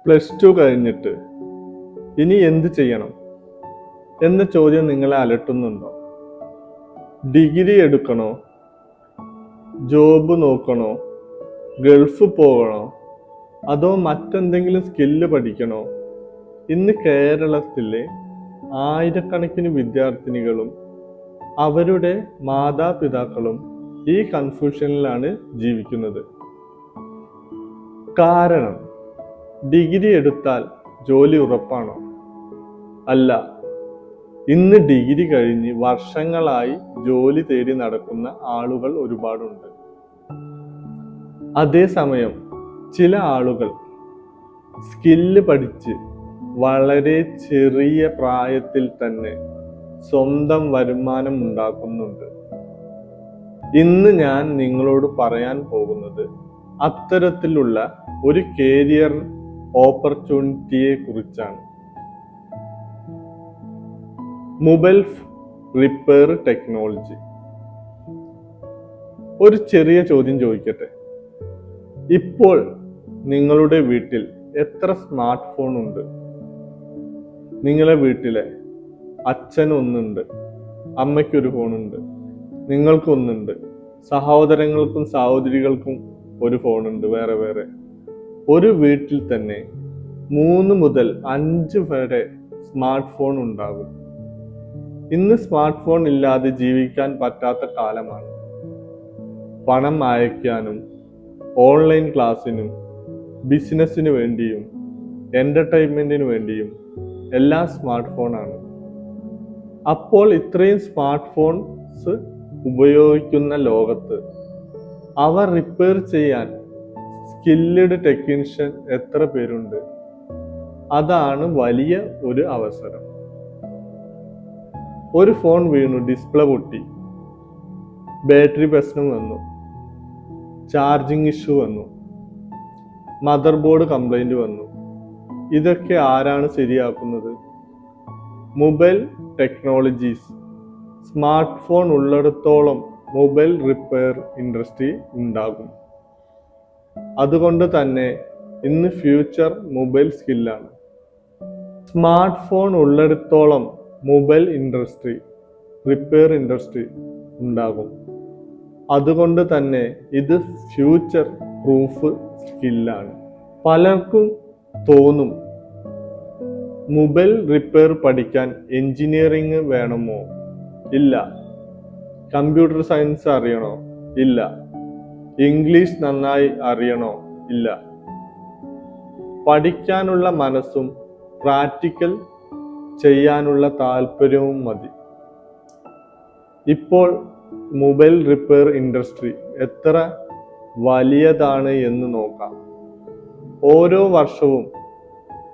+2 കഴിഞ്ഞിട്ട് ഇനി എന്ത് ചെയ്യണം എന്ന ചോദ്യം നിങ്ങളെ അലട്ടുന്നുണ്ടോ? ഡിഗ്രി എടുക്കണോ, ജോബ് നോക്കണോ, ഗൾഫ് പോകണോ, അതോ മറ്റെന്തെങ്കിലും സ്കില്ല് പഠിക്കണോ? ഇന്ന് കേരളത്തിലെ ആയിരക്കണക്കിന് വിദ്യാർത്ഥിനികളും അവരുടെ മാതാപിതാക്കളും ഈ കൺഫ്യൂഷനിലാണ് ജീവിക്കുന്നത്. കാരണം ഡിഗ്രി എടുത്താൽ ജോലി ഉറപ്പാണോ? അല്ല. ഇന്ന് ഡിഗ്രി കഴിഞ്ഞ് വർഷങ്ങളായി ജോലി തേടി നടക്കുന്ന ആളുകൾ ഒരുപാടുണ്ട്. അതേസമയം ചില ആളുകൾ സ്കില്ല് പഠിച്ച് വളരെ ചെറിയ പ്രായത്തിൽ തന്നെ സ്വന്തം വരുമാനം ഉണ്ടാക്കുന്നുണ്ട്. ഇന്ന് ഞാൻ നിങ്ങളോട് പറയാൻ പോകുന്നത് അത്തരത്തിലുള്ള ഒരു കരിയർ ഓപ്പർച്യൂണിറ്റിയെ കുറിച്ചാണ്. Mobile repair technology. ഒരു ചെറിയ ചോദ്യം ചോദിക്കട്ടെ. ഇപ്പോൾ നിങ്ങളുടെ വീട്ടിൽ എത്ര സ്മാർട്ട് ഫോൺ ഉണ്ട്? നിങ്ങളെ വീട്ടിലെ അച്ഛന് ഒന്നുണ്ട്, അമ്മയ്ക്കൊരു ഫോണുണ്ട്, നിങ്ങൾക്കൊന്നുണ്ട്, സഹോദരങ്ങൾക്കും സഹോദരികൾക്കും ഒരു ഫോണുണ്ട്, വേറെ വേറെ. ഒരു വീട്ടിൽ തന്നെ 3 മുതൽ 5 വരെ സ്മാർട്ട് ഫോൺ ഉണ്ടാകും. ഇന്ന് സ്മാർട്ട് ഫോൺ ഇല്ലാതെ ജീവിക്കാൻ പറ്റാത്ത കാലമാണ്. പണം അയക്കാനും ഓൺലൈൻ ക്ലാസ്സിനും ബിസിനസ്സിന് വേണ്ടിയും എന്റർടൈൻമെന്റിന് വേണ്ടിയും എല്ലാം സ്മാർട്ട് ഫോണാണ്. അപ്പോൾ ഇത്രയും സ്മാർട്ട് ഫോൺസ് ഉപയോഗിക്കുന്ന ലോകത്ത് അവ റിപ്പയർ ചെയ്യാൻ സ്കില്ലഡ് ടെക്നീഷ്യൻ എത്ര പേരുണ്ട്? അതാണ് വലിയ ഒരു അവസരം. ഒരു ഫോൺ വീണു, ഡിസ്പ്ലേ പൊട്ടി, ബാറ്ററി പ്രശ്നം വന്നു, ചാർജിങ് ഇഷ്യൂ വന്നു, മദർ ബോർഡ് കംപ്ലൈന്റ് വന്നു. ഇതൊക്കെ ആരാണ് ശരിയാക്കുന്നത്? Mobile technologies. സ്മാർട്ട് ഫോൺ ഉള്ളിടത്തോളം മൊബൈൽ റിപ്പയർ ഇൻഡസ്ട്രി ഉണ്ടാകും. അതുകൊണ്ട് തന്നെ ഇന്ന് ഫ്യൂച്ചർ മൊബൈൽ സ്കില്ലാണ്. സ്മാർട്ട് ഫോൺ ഉള്ളിടത്തോളം മൊബൈൽ ഇൻഡസ്ട്രി, റിപ്പയർ ഇൻഡസ്ട്രി ഉണ്ടാകും. അതുകൊണ്ട് തന്നെ ഇത് ഫ്യൂച്ചർ പ്രൂഫ് സ്കില്ലാണ്. പലർക്കും തോന്നും, മൊബൈൽ റിപ്പയർ പഠിക്കാൻ എഞ്ചിനീയറിംഗ് വേണമോ? ഇല്ല. കമ്പ്യൂട്ടർ സയൻസ് അറിയണോ? ഇല്ല. ഇംഗ്ലീഷ് നന്നായി അറിയണോ? ഇല്ല. പഠിക്കാനുള്ള മനസ്സും പ്രാക്ടിക്കൽ ചെയ്യാനുള്ള താല്പര്യവും മതി. ഇപ്പോൾ മൊബൈൽ റിപ്പയർ ഇൻഡസ്ട്രി എത്ര വലിയതാണ് എന്ന് നോക്കാം. ഓരോ വർഷവും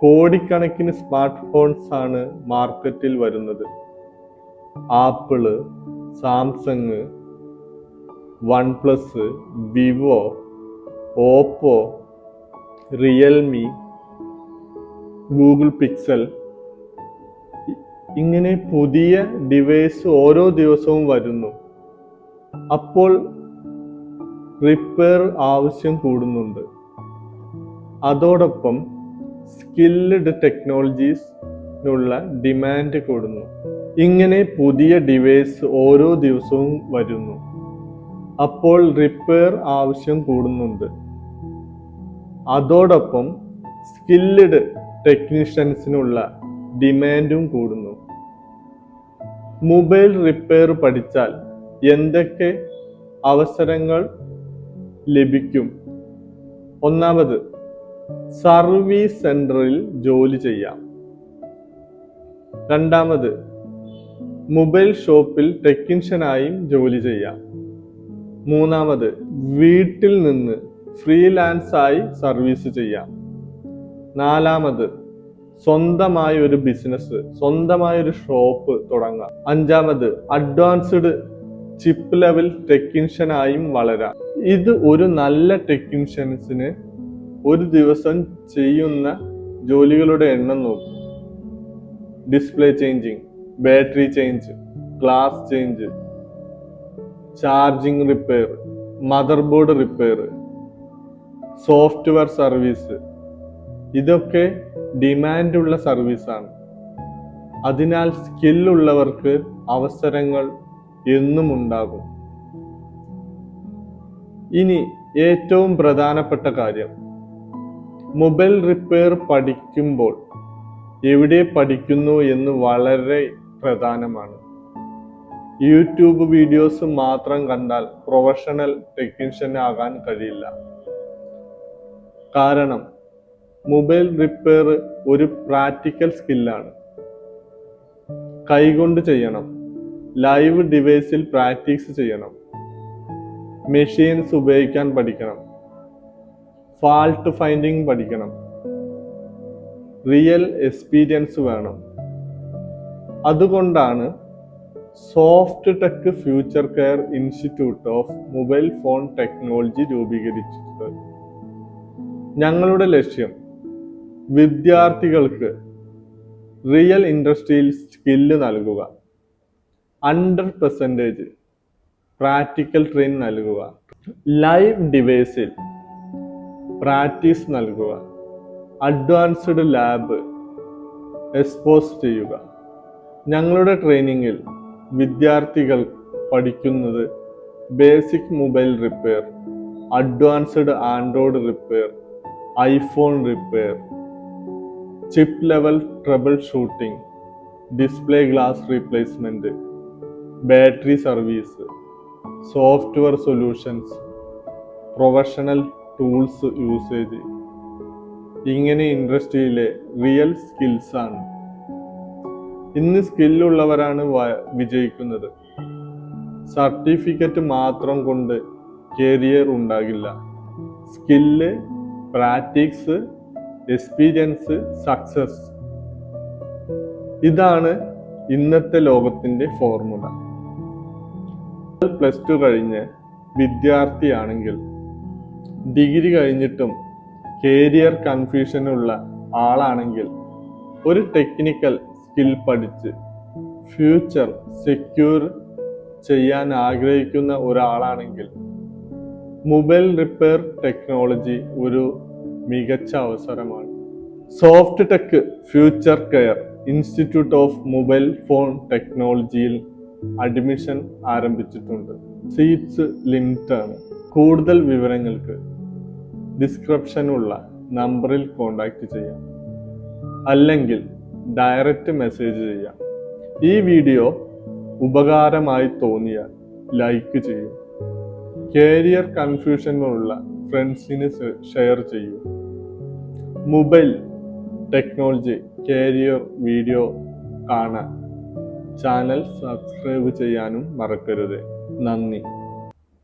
കോടിക്കണക്കിന് സ്മാർട്ട് ഫോൺസ് ആണ് മാർക്കറ്റിൽ വരുന്നത്. Apple, Samsung, OnePlus, Vivo, Oppo, Realme, Google pixel, ഇങ്ങനെ പുതിയ ഡിവൈസ് ഓരോ ദിവസവും വരുന്നു. അപ്പോൾ റിപ്പയർ ആവശ്യം കൂടുന്നുണ്ട്. അതോടൊപ്പം സ്കിൽഡ് ടെക്നോളജീസിനുള്ള ഡിമാൻഡ് കൂടുന്നു. ഇങ്ങനെ പുതിയ ഡിവൈസ് ഓരോ ദിവസവും വരുന്നു. അപ്പോൾ റിപ്പയർ ആവശ്യം കൂടുന്നുണ്ട്. അതോടൊപ്പം സ്കിൽഡ് ടെക്നീഷ്യൻസിനുള്ള ഡിമാൻഡും കൂടുന്നു. മൊബൈൽ റിപ്പയർ പഠിച്ചാൽ എന്തൊക്കെ അവസരങ്ങൾ ലഭിക്കും? ഒന്നാമത്, സർവീസ് സെന്ററിൽ ജോലി ചെയ്യാം. രണ്ടാമത്, മൊബൈൽ ഷോപ്പിൽ ടെക്നീഷ്യനായും ജോലി ചെയ്യാം. മൂന്നാമത്, വീട്ടിൽ നിന്ന് ഫ്രീലാൻസായി സർവീസ് ചെയ്യാം. നാലാമത്, സ്വന്തമായി ഒരു ബിസിനസ്, സ്വന്തമായി ഒരു ഷോപ്പ് തുടങ്ങാം. അഞ്ചാമത്, അഡ്വാൻസ്ഡ് ചിപ്പ് ലെവൽ ടെക്നീഷ്യനായും വളരാം. ഇത് ഒരു നല്ല ടെക്നീഷ്യൻസിന് ഒരു ദിവസം ചെയ്യുന്ന ജോലികളുടെ എണ്ണം നോക്കും. Display changing, battery change, glass change, charging repair, mother board repair, software service, ഇതൊക്കെ ഡിമാൻഡുള്ള സർവീസാണ്. അതിനാൽ സ്കില്ലുള്ളവർക്ക് അവസരങ്ങൾ എന്നും ഉണ്ടാകും. ഇനി ഏറ്റവും പ്രധാനപ്പെട്ട കാര്യം, മൊബൈൽ റിപ്പയർ പഠിക്കുമ്പോൾ എവിടെ പഠിക്കുന്നു എന്ന് വളരെ പ്രധാനമാണ്. യൂട്യൂബ് വീഡിയോസ് മാത്രം കണ്ടാൽ പ്രൊഫഷണൽ ടെക്നീഷ്യൻ ആകാൻ കഴിയില്ല. കാരണം മൊബൈൽ റിപ്പയർ ഒരു പ്രാക്ടിക്കൽ സ്കില്ലാണ്. കൈകൊണ്ട് ചെയ്യണം, ലൈവ് ഡിവൈസിൽ പ്രാക്ടീസ് ചെയ്യണം, മെഷീൻസ് ഉപയോഗിക്കാൻ പഠിക്കണം, ഫാൾട്ട് ഫൈൻഡിങ് പഠിക്കണം, റിയൽ എക്സ്പീരിയൻസ് വേണം. അതുകൊണ്ടാണ് soft tech future care institute of mobile phone technology രൂപീകരിച്ചത്. ഞങ്ങളുടെ ലക്ഷ്യം വിദ്യാർത്ഥികൾക്ക് റിയൽ ഇൻഡസ്ട്രിയിൽ സ്കില്ല് നൽകുക, 100% പ്രാക്ടിക്കൽ ട്രെയിൻ നൽകുക, ലൈവ് ഡിവൈസിൽ പ്രാക്ടീസ് നൽകുക, അഡ്വാൻസ്ഡ് ലാബ് എക്സ്പോസ് ചെയ്യുക. ഞങ്ങളുടെ ട്രെയിനിങ്ങിൽ വിദ്യാർത്ഥികൾ പഠിക്കുന്നത് basic mobile repair, advanced Android repair, iPhone repair, chip level trouble shooting, display glass replacement, battery service, software solutions, professional tools usage. ഇങ്ങനെ ഇൻഡസ്ട്രിയിലെ real skills ആണ്. ഇന്ന് സ്കില്ലുള്ളവരാണ് വിജയിക്കുന്നത്. സർട്ടിഫിക്കറ്റ് മാത്രം കൊണ്ട് കരിയർ ഉണ്ടാകില്ല. Skill, practice, experience, success. ഇതാണ് ഇന്നത്തെ ലോകത്തിന്റെ ഫോർമുല. +2 കഴിഞ്ഞ് വിദ്യാർത്ഥിയാണെങ്കിൽ ഡിഗ്രി കഴിഞ്ഞിട്ടും കരിയർ കൺഫ്യൂഷനുള്ള ആളാണെങ്കിൽ ഒരു ടെക്നിക്കൽ സ്കിൽ പഠിച്ച് ഫ്യൂച്ചർ സെക്യൂർ ചെയ്യാൻ ആഗ്രഹിക്കുന്ന ഒരാളാണെങ്കിൽ മൊബൈൽ റിപ്പയർ ടെക്നോളജി ഒരു മികച്ച അവസരമാണ്. Soft tech future care institute of mobile phone ടെക്നോളജിയിൽ അഡ്മിഷൻ ആരംഭിച്ചിട്ടുണ്ട്. സീറ്റ്സ് ലിമിറ്റഡ് ആണ്. കൂടുതൽ വിവരങ്ങൾക്ക് ഡിസ്ക്രിപ്ഷനുള്ള നമ്പറിൽ കോൺടാക്റ്റ് ചെയ്യാം, അല്ലെങ്കിൽ ഡയറക്റ്റ് മെസ്സേജ് ചെയ്യാം. ഈ വീഡിയോ ഉപകാരമായി തോന്നിയാൽ ലൈക്ക് ചെയ്യൂ. കരിയർ കൺഫ്യൂഷനുള്ള ഫ്രണ്ട്സിന് ഷെയർ ചെയ്യൂ. മൊബൈൽ ടെക്നോളജി കരിയർ വീഡിയോ കാണാൻ ചാനൽ സബ്സ്ക്രൈബ് ചെയ്യാനും മറക്കരുത്. നന്ദി.